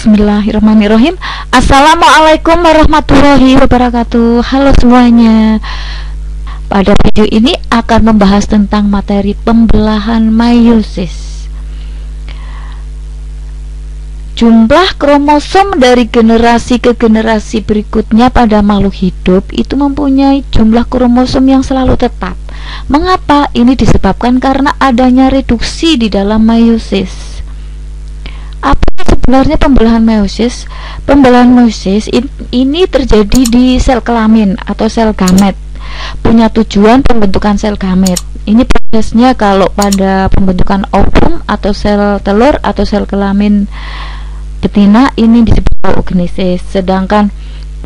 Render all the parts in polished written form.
Bismillahirrahmanirrahim. Assalamualaikum warahmatullahi wabarakatuh. Halo semuanya. Pada video ini akan membahas tentang materi pembelahan meiosis. Jumlah kromosom dari generasi ke generasi berikutnya pada makhluk hidup itu mempunyai jumlah kromosom yang selalu tetap. Mengapa? Ini disebabkan karena adanya reduksi di dalam meiosis. Apa sebenarnya pembelahan meiosis? Pembelahan meiosis ini terjadi di sel kelamin atau sel gamet. Punya tujuan pembentukan sel gamet. Ini prosesnya kalau pada pembentukan ovum atau sel telur atau sel kelamin betina ini disebut oogenesis. Sedangkan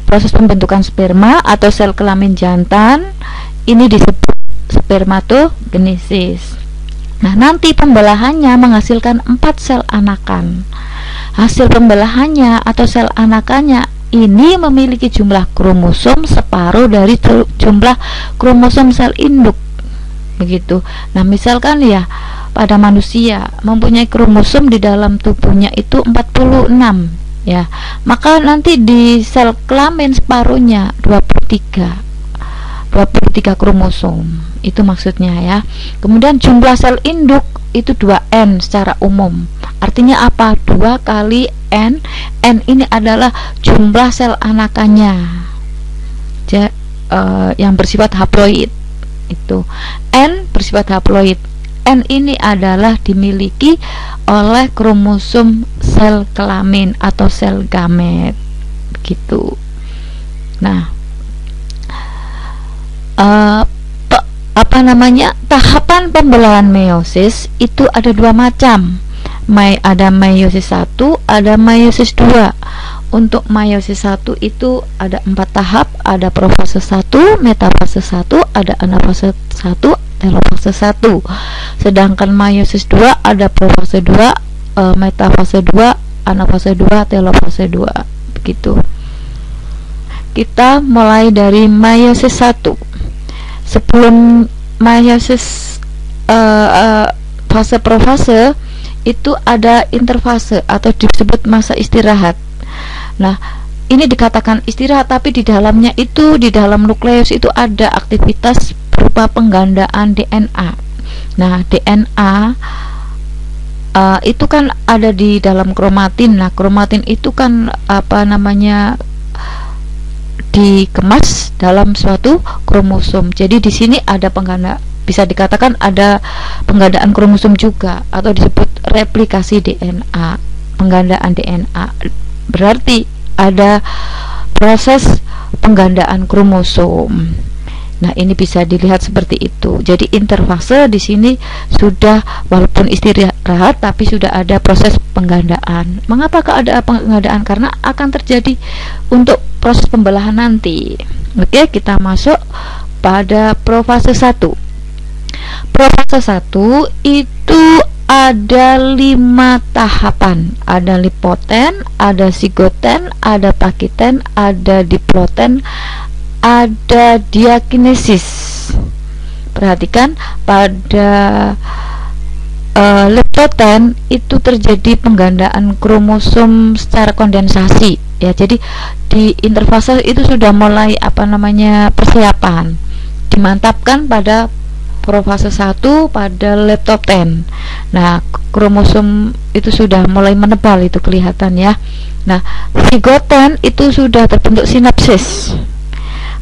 proses pembentukan sperma atau sel kelamin jantan ini disebut spermatogenesis. Nah, nanti pembelahannya menghasilkan 4 sel anakan. Hasil pembelahannya atau sel anakannya ini memiliki jumlah kromosom separuh dari jumlah kromosom sel induk. Begitu. Nah, misalkan ya pada manusia mempunyai kromosom di dalam tubuhnya itu 46 ya. Maka nanti di sel kelamin separuhnya 23 kromosom, itu maksudnya ya. Kemudian jumlah sel induk itu 2N secara umum. Artinya apa? 2 kali N. N ini adalah jumlah sel anakannya yang bersifat haploid. Itu N bersifat haploid. N ini adalah dimiliki oleh kromosom sel kelamin atau sel gamet. Begitu. Nah, tahapan pembelahan meiosis itu ada 2 macam. Ada meiosis 1, ada meiosis 2. Untuk meiosis 1 itu ada 4 tahap. Ada profase 1, metafase 1, ada anafase 1, telofase 1. Sedangkan meiosis 2 ada profase 2, metafase 2, anafase 2, telofase 2. Begitu. Kita mulai dari meiosis 1. Sebelum meiosis fase profase itu ada interfase atau disebut masa istirahat. Nah, ini dikatakan istirahat, tapi di dalamnya itu, di dalam nukleus itu ada aktivitas berupa penggandaan DNA. Nah, DNA itu kan ada di dalam kromatin. Nah, kromatin itu kan dikemas dalam suatu kromosom. Jadi di sini ada bisa dikatakan ada penggandaan kromosom juga, atau disebut replikasi DNA, penggandaan DNA. Berarti ada proses penggandaan kromosom. Nah, ini bisa dilihat seperti itu. Jadi interfase di sini sudah, walaupun istirahat, tapi sudah ada proses penggandaan. Mengapa ada penggandaan? Karena akan terjadi untuk proses pembelahan nanti. Oke, kita masuk pada profase 1. Profase 1 itu ada 5 tahapan. Ada lipoten, ada sigoten, ada pakiten, ada diploten, ada diakinesis. Perhatikan pada lipoten itu terjadi penggandaan kromosom secara kondensasi ya. Jadi di interfase itu sudah mulai persiapan, dimantapkan pada profase 1 pada leptoten. Nah, kromosom itu sudah mulai menebal, itu kelihatan ya. Nah, sigoten itu sudah terbentuk sinapsis.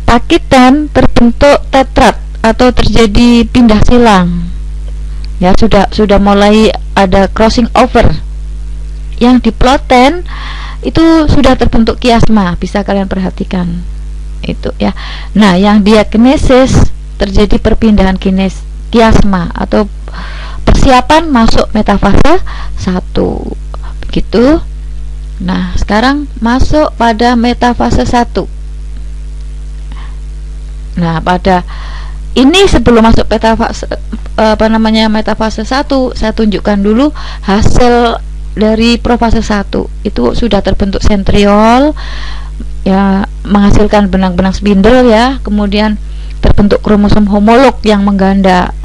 Pakiten terbentuk tetrat atau terjadi pindah silang. Ya, sudah mulai ada crossing over. Yang diploten itu sudah terbentuk kiasma, bisa kalian perhatikan. Itu ya. Nah, yang diakinesis terjadi perpindahan kiasma atau persiapan masuk metafase 1. Begitu. Nah, sekarang masuk pada metafase 1. Nah, pada ini sebelum masuk metafase 1, saya tunjukkan dulu hasil dari profase 1. Itu sudah terbentuk sentriol ya, menghasilkan benang-benang spindle ya, kemudian terbentuk kromosom homolog yang mengganda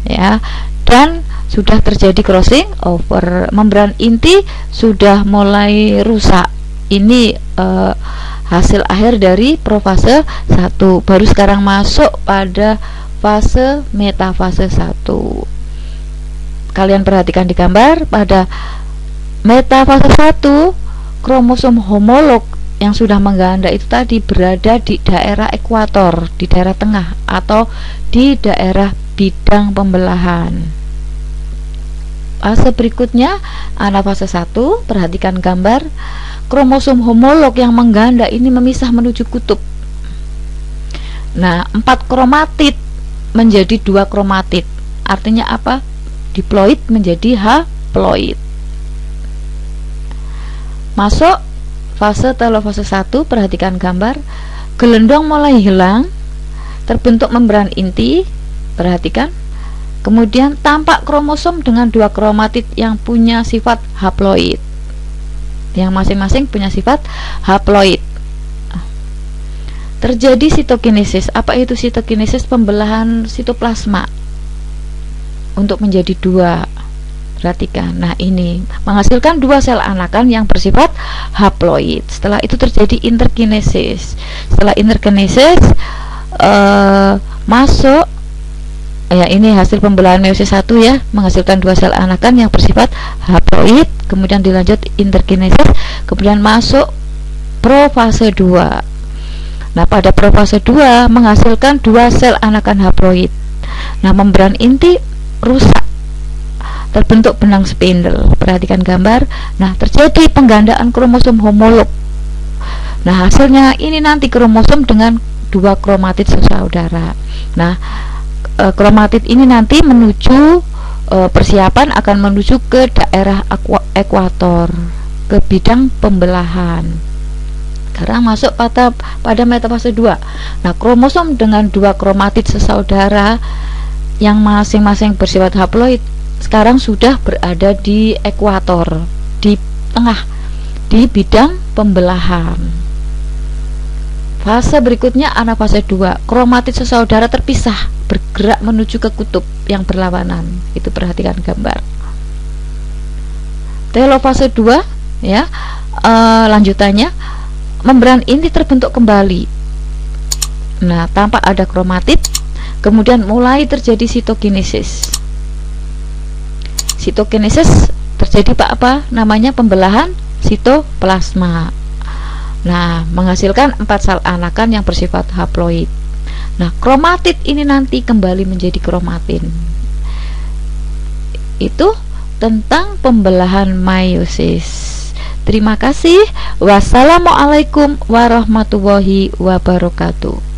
ya, dan sudah terjadi crossing over, membran inti sudah mulai rusak. Ini hasil akhir dari profase 1. Baru sekarang masuk pada fase metafase 1. Kalian perhatikan di gambar, pada metafase 1 kromosom homolog yang sudah mengganda itu tadi berada di daerah ekuator, di daerah tengah atau di daerah bidang pembelahan. Fase berikutnya anafase 1, perhatikan gambar, kromosom homolog yang mengganda ini memisah menuju kutub. Nah, 4 kromatid menjadi 2 kromatid. Artinya apa? Diploid menjadi haploid. Masuk fase telofase 1, perhatikan gambar, gelendong mulai hilang, terbentuk membran inti, perhatikan. Kemudian tampak kromosom dengan 2 kromatid yang punya sifat haploid, yang masing-masing punya sifat haploid. Terjadi sitokinesis. Apa itu sitokinesis? Pembelahan sitoplasma untuk menjadi 2. Perhatikan, nah ini menghasilkan 2 sel anakan yang bersifat haploid. Setelah itu terjadi interkinesis. Setelah interkinesis masuk, ya ini hasil pembelahan meiosis 1 ya, menghasilkan 2 sel anakan yang bersifat haploid. Kemudian dilanjut interkinesis, kemudian masuk profase 2. Nah, pada profase 2 menghasilkan 2 sel anakan haploid. Nah, membran inti rusak, terbentuk benang spindle. Perhatikan gambar. Nah, terjadi penggandaan kromosom homolog. Nah, hasilnya ini nanti kromosom dengan 2 kromatid sesaudara. Nah, kromatid ini nanti menuju persiapan akan menuju ke daerah ekuator, ke bidang pembelahan. Sekarang masuk pada metafase 2. Nah, kromosom dengan 2 kromatid sesaudara yang masing-masing bersifat haploid sekarang sudah berada di ekuator, di tengah, di bidang pembelahan. Fase berikutnya anafase 2, kromatid sesaudara terpisah, bergerak menuju ke kutub yang berlawanan. Itu perhatikan gambar. Telofase 2 ya, lanjutannya membran inti terbentuk kembali. Nah, tampak ada kromatid, kemudian mulai terjadi sitokinesis. Sitokinesis terjadi apa? Namanya pembelahan sitoplasma. Nah, menghasilkan 4 sel anakan yang bersifat haploid. Nah, kromatid ini nanti kembali menjadi kromatin. Itu tentang pembelahan meiosis. Terima kasih. Wassalamualaikum warahmatullahi wabarakatuh.